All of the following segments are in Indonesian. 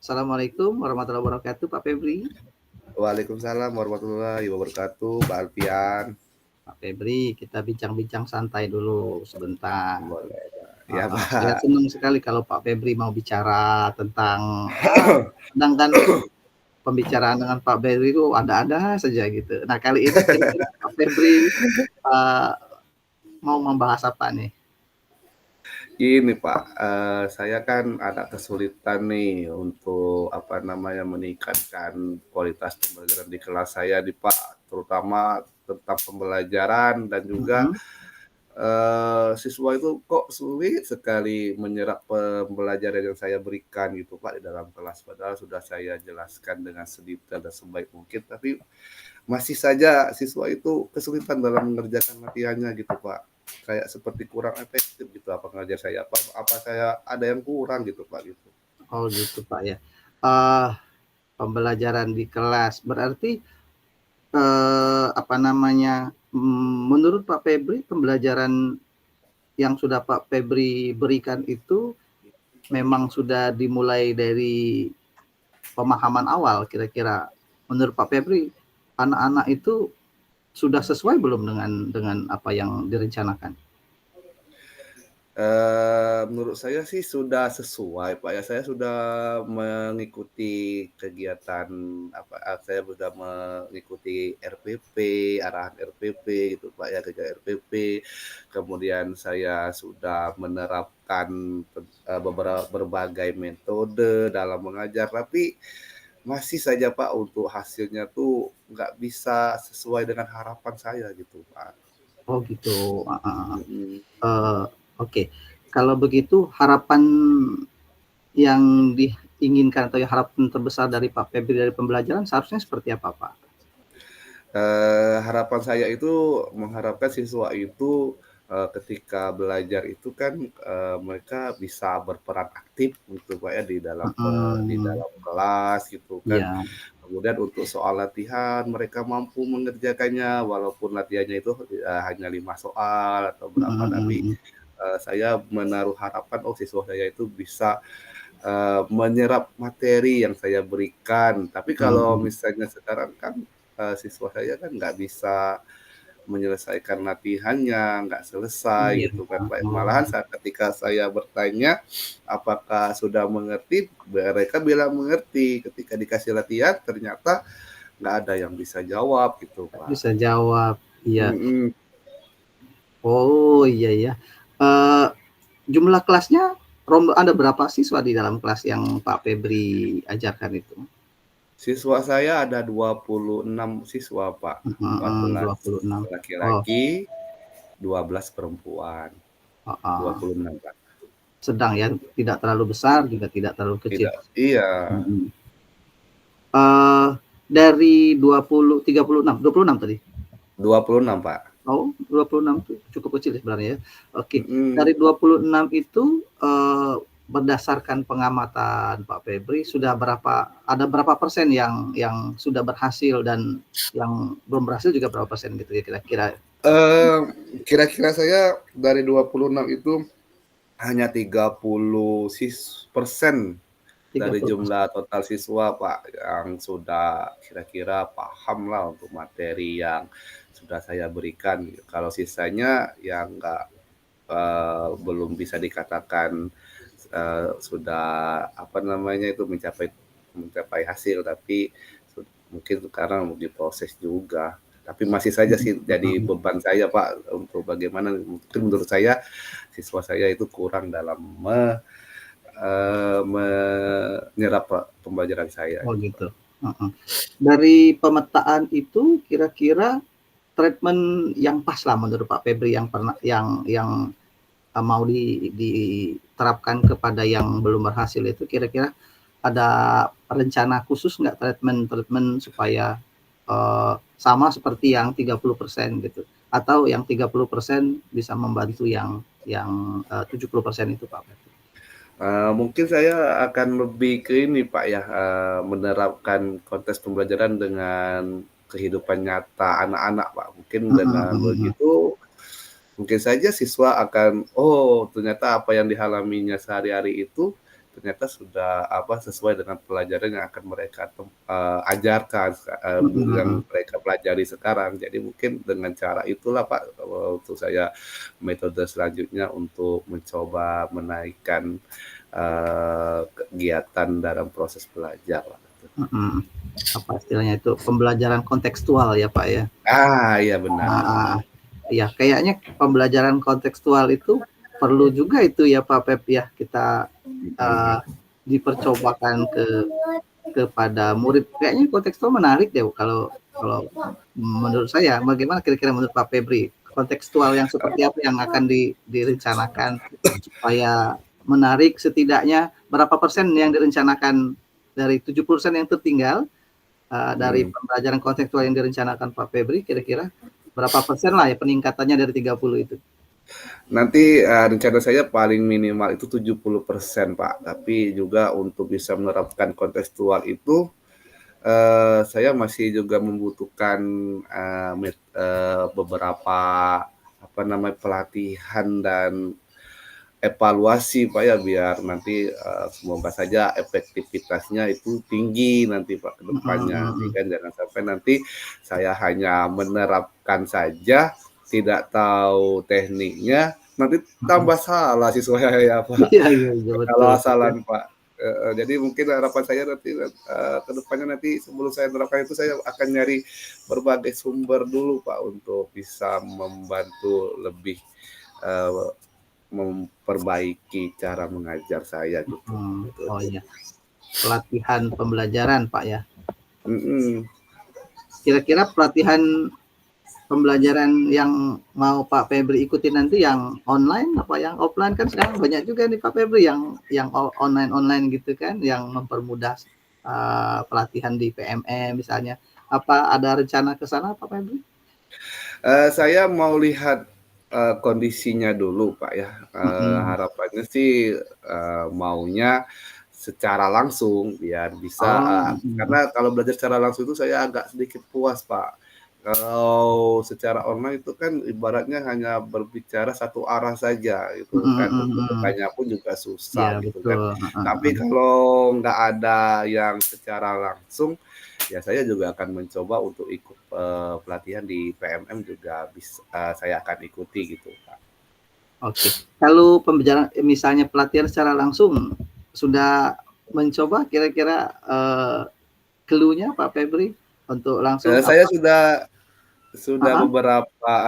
Assalamualaikum warahmatullahi wabarakatuh, Pak Febri. Waalaikumsalam warahmatullahi wabarakatuh, Pak Alfian. Pak Febri, kita bincang-bincang santai dulu sebentar. Boleh, Pak. Ya, Saya Pak. senang sekali kalau Pak Febri mau bicara tentang, kadang kan pembicaraan dengan Pak Febri itu ada-ada saja gitu. Nah, kali ini kira-kira Pak Febri, eee, mau membahas apa nih? Ini, Pak, saya kan ada kesulitan nih untuk, meningkatkan kualitas pembelajaran di kelas saya nih, Pak, terutama tentang pembelajaran dan juga, Mhm. siswa itu kok sulit sekali menyerap pembelajaran yang saya berikan gitu, Pak, di dalam kelas. Padahal sudah saya jelaskan dengan sedetail dan sebaik mungkin, tapi masih saja siswa itu kesulitan dalam mengerjakan latihannya gitu, Pak. Kayak seperti kurang efektif gitu apa ngajar saya, apa saya ada yang kurang gitu, Pak, gitu. Oh gitu, Pak, ya. Eee, Pembelajaran di kelas berarti, menurut Pak Febri pembelajaran yang sudah Pak Febri berikan itu memang sudah dimulai dari pemahaman awal kira-kira. Menurut Pak Febri, anak-anak itu sudah sesuai belum dengan apa yang direncanakan? Menurut saya sih sudah sesuai, Pak, ya. Saya sudah mengikuti kegiatan, saya sudah mengikuti RPP, arahan RPP gitu, Pak, ya, kegiatan RPP. Kemudian saya sudah menerapkan berbagai metode dalam mengajar, tapi masih saja, Pak, untuk hasilnya tuh nggak bisa sesuai dengan harapan saya gitu, Pak. Oh gitu, heeh. Mhm. Oke. Kalau begitu harapan yang diinginkan atau yang harapan terbesar dari Pak Febri dari pembelajaran seharusnya seperti apa, Pak? Harapan saya itu mengharapkan siswa itu, ketika belajar itu kan, mereka bisa berperan aktif gitu, Pak, ya, di Mhm, dalam kelas gitu kan. iya, Kemudian untuk soal latihan mereka mampu mengerjakannya walaupun latihannya itu, hanya 5 soal atau mhm berapa, tapi, mhm. saya menaruh harapan, oh, siswa saya itu bisa, menyerap materi yang saya berikan. Tapi Mhm kalau mhm. misalnya sekarang kan, siswa saya kan nggak bisa menyelesaikan latihannya, nggak selesai Iya, gitu kan, Pak. Malahan oh, ketika saya bertanya, apakah sudah mengerti, mereka bilang mengerti. Ketika dikasih latihan ternyata nggak ada yang bisa jawab gitu, Pak. bisa jawab, iya. Mhm. Oh, iya ya. Eee, Jumlah kelasnya ada berapa siswa di dalam kelas yang Pak Febri ajarkan itu? Siswa saya ada 26 siswa, Pak. Mhm, 14 26. Oh, laki-laki, 12 perempuan. heeh. 26, Pak. Sedang ya, tidak terlalu besar juga tidak terlalu kecil. Tidak, iya, Mhm. Eee, dari 26 tadi? 26, Pak. Oh, 26 tuh cukup kecil ya sebenarnya ya. Oke, Mhm. dari 26 itu, berdasarkan pengamatan Pak Febri ada berapa persen yang sudah berhasil dan yang belum berhasil juga berapa persen gitu ya kira-kira? Eee, Kira-kira saya dari 26 itu hanya 30% dari 30%. jumlah total siswa, Pak, yang sudah kira-kira paham lah untuk materi yang sudah saya berikan. Kalau sisanya ya nggak, belum bisa dikatakan, sudah mencapai mencapai hasil, tapi mungkin sekarang mau diproses juga. Tapi masih saja Mhm sih jadi mhm. beban saya, Pak, untuk bagaimana mungkin menurut saya siswa saya itu kurang dalam menyerap pembelajaran saya Oh gitu, Pak. gitu, heeh. Dari pemetaan itu kira-kira treatment yang pas lah menurut Pak Febri yang pernah mau diterapkan kepada yang belum berhasil itu kira-kira ada rencana khusus nggak treatment-treatment supaya, sama seperti yang 30% gitu? Atau yang 30% bisa membantu yang 70% itu Pak Febri? Mungkin saya akan lebih ke ini, Pak, ya, menerapkan kontes pembelajaran dengan kehidupan nyata anak-anak, Pak. Mungkin Mhm dengan mhm mhm. begitu, mungkin saja siswa akan, "Oh, ternyata apa yang dialaminya sehari-hari itu ternyata sudah sesuai dengan pelajaran yang akan mereka ajarkan yang Mhm. mereka pelajari sekarang. Jadi mungkin dengan cara itulah Pak, untuk saya metode selanjutnya untuk mencoba menaikkan kegiatan dalam proses belajar lah. Mhm. Apa istilahnya itu, pembelajaran kontekstual ya, Pak, ya? Iya benar benar. Iya, kayaknya pembelajaran kontekstual itu perlu juga itu ya, Pak Pep, ya, kita, Mhm. eee, dipercobakan kepada murid. Kayaknya kontekstual menarik deh kalau kalau menurut saya. Bagaimana kira-kira menurut Pak Febri, kontekstual yang seperti apa yang akan direncanakan supaya menarik, setidaknya berapa persen yang direncanakan dari 70% yang tertinggal, dari Mhm. pembelajaran kontekstual yang direncanakan Pak Febri, kira-kira berapa persen lah ya peningkatannya dari 30 itu? Nanti, rencana saya paling minimal itu 70% Pak, tapi juga untuk bisa menerapkan kontekstual itu, saya masih juga membutuhkan, beberapa, pelatihan dan evaluasi Pak ya, biar nanti, semoga saja efektivitasnya itu tinggi nanti Pak ke Mhm depannya. Jadi mhm. kan jangan sampai nanti saya hanya menerapkan saja, tidak tahu tekniknya, nanti Mhm. tambah salah siswa saya Pak, Iya iya iya, betul betul. asal-asalan Pak. Heeh, jadi mungkin harapan saya nanti, ke depannya nanti sebelum saya menerapkan itu saya akan nyari berbagai sumber dulu Pak, untuk bisa membantu lebih, eee memperbaiki cara mengajar saya gitu, Mhm. Oh metode. iya, pelatihan pembelajaran Pak ya. Mhm. Kira-kira pelatihan pembelajaran yang mau Pak Febri ikuti nanti yang online apa yang offline? Kan sekarang banyak juga nih Pak Febri yang online-online gitu kan, yang mempermudah, pelatihan di PMM misalnya. Apa ada rencana ke sana Pak Febri? Saya mau lihat, kondisinya dulu Pak ya, Mhm. harapannya sih, maunya secara langsung biar bisa, Oh, mhm. karena kalau belajar secara langsung itu saya agak sedikit puas Pak. Kalau secara online itu kan ibaratnya hanya berbicara satu arah saja gitu Mhm kan, mhm untuk mhm. bertanya pun juga Iya susah gitu kan. betul, heeh Tapi heeh. kalau nggak ada yang secara langsung, ya saya juga akan mencoba untuk ikut, pelatihan di PMM juga saya akan ikuti gitu, Kak. Oke. Kalau pembelajaran misalnya pelatihan secara langsung, sudah mencoba kira-kira, clue-nya Pak Febri untuk langsung Saya apa heeh?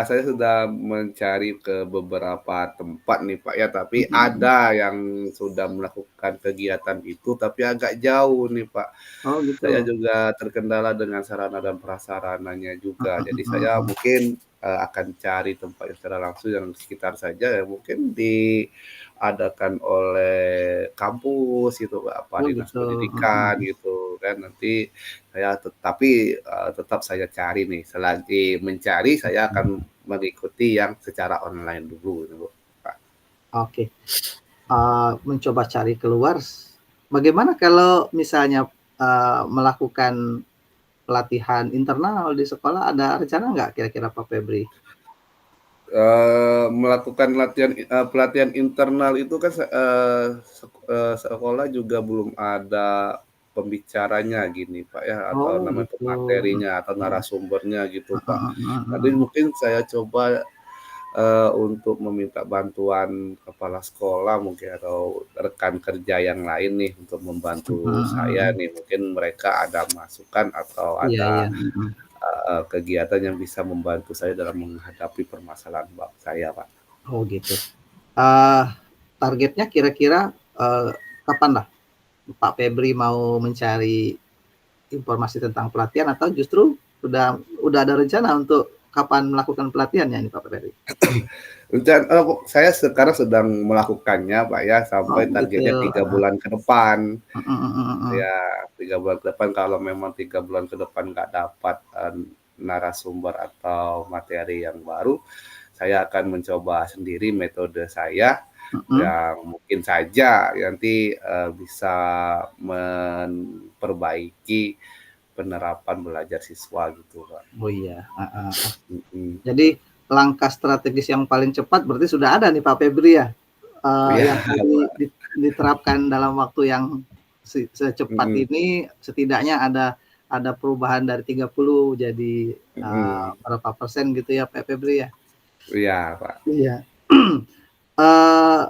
saya sudah mencari ke beberapa tempat nih, Pak, ya, tapi Mhm mhm. ada yang sudah melakukan kegiatan itu, tapi agak jauh nih, Pak. Oh Saya gitu. juga terkendala dengan sarana dan prasarananya juga. Mhm Jadi mhm saya mhm. mungkin, akan cari tempat yang secara langsung yang sekitar saja, yang mungkin diadakan oleh kampus gitu, apa Oh dinas gitu, mhm pendidikan mhm. gitu kan. Nanti saya tapi, tetap saya cari nih, selagi mencari saya Mhm. akan mengikuti yang secara online dulu gitu, Pak. Oke, mencoba cari keluar, bagaimana kalau misalnya, melakukan pelatihan internal di sekolah, ada rencana nggak kira-kira Pak Febri? Melakukan pelatihan internal itu kan sekolah juga belum ada pembicaranya gini, Pak, ya, atau Oh namanya gitu, pematerinya atau mhm. narasumbernya gitu, Pak. Heeh heeh Nanti heeh. mungkin saya coba, untuk meminta bantuan kepala sekolah mungkin atau rekan kerja yang lain nih untuk Mhm membantu mhm saya mhm. nih, mungkin mereka ada masukan atau Iya iya, ada mhm. kegiatan yang bisa membantu saya dalam menghadapi permasalahan saya, Pak. Oh gitu. Eee, Targetnya kira-kira, kapan lah Pak Febri mau mencari informasi tentang pelatihan atau justru udah ada rencana untuk kapan melakukan pelatihannya nih Pak Febri? Saya sekarang sedang melakukannya, Pak, ya, Oh sampai gitu, targetnya 3 heeh. bulan ke depan. Mhm mhm mhm. Ya, 3 bulan ke depan kalau memang 3 bulan ke depan nggak dapat, narasumber atau materi yang baru, saya akan mencoba sendiri metode saya, Mhm. yang mungkin saja nanti, bisa memperbaiki penerapan belajar siswa gitu, Pak. Oh iya, heeh heeh. Mhm. Jadi langkah strategis yang paling cepat berarti sudah ada nih Pak Febri ya? Iya, Yang tadi Pak. diterapkan dalam waktu yang secepat Mhm, ini, setidaknya ada perubahan dari 30 jadi mhm. berapa persen gitu ya Pak Febri ya? Iya, Pak. Iya. Eee,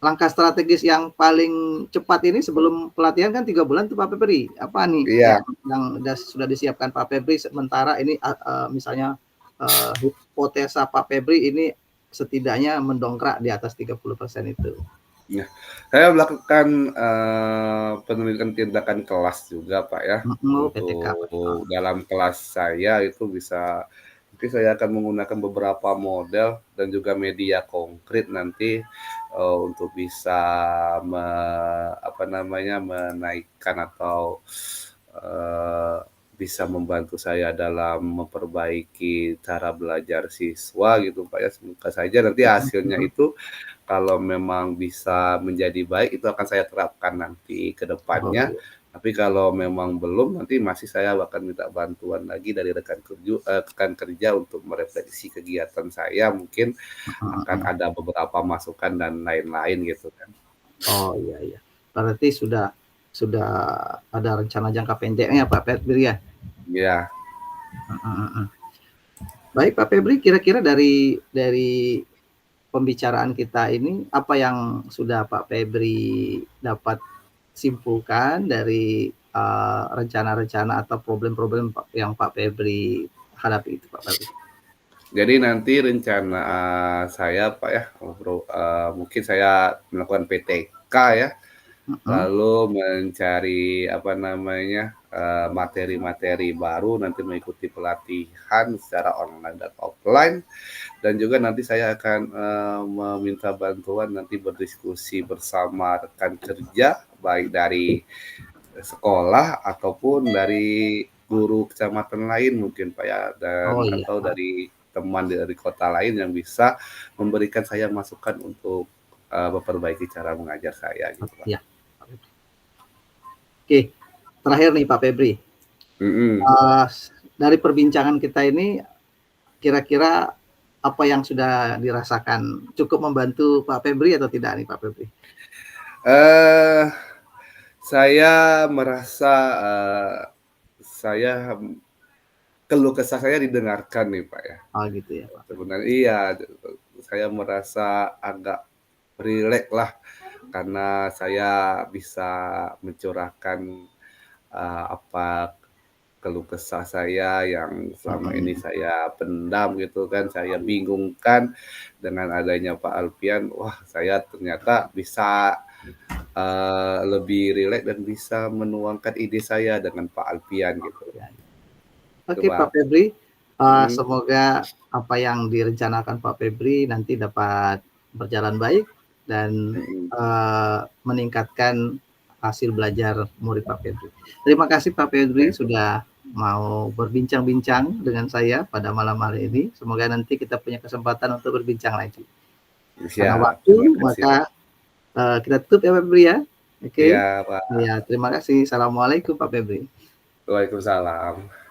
Langkah strategis yang paling cepat ini sebelum pelatihan kan 3 bulan tuh Pak Febri, apa nih Iya. yang sudah disiapkan Pak Febri sementara ini misalnya, hipotesa Pak Febri ini setidaknya mendongkrak di atas 30% itu? Nah, saya melakukan, penelitian tindakan kelas juga, Pak, ya. Oh PTK Untuk Pak, heeh. dalam kelas saya itu bisa nanti saya akan menggunakan beberapa model dan juga media konkret nanti, untuk bisa me apa namanya, menaikkan atau, eee, bisa membantu saya dalam memperbaiki cara belajar siswa gitu, Pak, ya. Semoga saja nanti Mhm hasilnya mhm. itu kalau memang bisa menjadi baik itu akan saya terapkan nanti ke Oh depannya, iya, tapi kalau memang belum nanti masih saya akan minta bantuan lagi dari rekan kerja untuk merefleksi kegiatan saya, mungkin mhm akan mhm. ada beberapa masukan dan lain-lain gitu kan. Oh iya iya. Berarti sudah ada rencana jangka pendeknya Pak Febri ya? Iya, Mhm mhm. Baik Pak Febri, kira-kira dari pembicaraan kita ini, apa yang sudah Pak Febri dapat simpulkan dari, rencana-rencana atau problem-problem yang Pak Febri hadapi itu Pak Febri? jadi nanti rencana, saya Pak ya, mungkin saya melakukan PTK ya. Mhm, Lalu mencari, apa namanya, materi-materi baru, nanti mengikuti pelatihan secara online dan offline, dan juga nanti saya akan, meminta bantuan nanti berdiskusi bersama rekan kerja, baik dari sekolah ataupun dari guru kecamatan lain mungkin Pak ya, oh dan iya, atau dari teman dari kota lain yang bisa memberikan saya masukan untuk, memperbaiki cara mengajar saya gitu Pak. iya, Pak Febri. Oke, terakhir nih Pak Febri, Mhm. eee, dari perbincangan kita ini kira-kira apa yang sudah dirasakan, cukup membantu Pak Febri atau tidak nih Pak Febri? Eee, saya merasa, saya keluh kesah saya didengarkan nih, Pak, ya. Oh gitu ya Pak Febri. Sebenarnya iya, saya merasa agak rileks lah karena saya bisa mencurahkan, apa keluh kesah saya yang selama ini Mhm, saya pendam gitu kan, saya bingungkan dengan adanya Pak Alfian, wah saya ternyata bisa lebih rileks dan bisa menuangkan ide saya dengan Pak Alfian gitu. iya iya. Itu, Oke Pak Pak. Febri, Mhm, semoga apa yang direncanakan Pak Febri nanti dapat berjalan baik dan, mhm. meningkatkan hasil belajar murid Pak Febri. Terima kasih Pak Febri Oke, sudah mau berbincang-bincang dengan saya pada malam hari ini. Semoga nanti kita punya kesempatan untuk berbincang lagi. Karena siap. waktu, Terima kasih, maka, Pak. kita tutup ya Pak Febri ya. Oke. Iya, Pak. Iya, terima kasih. Assalamualaikum Pak Febri. Waalaikumsalam.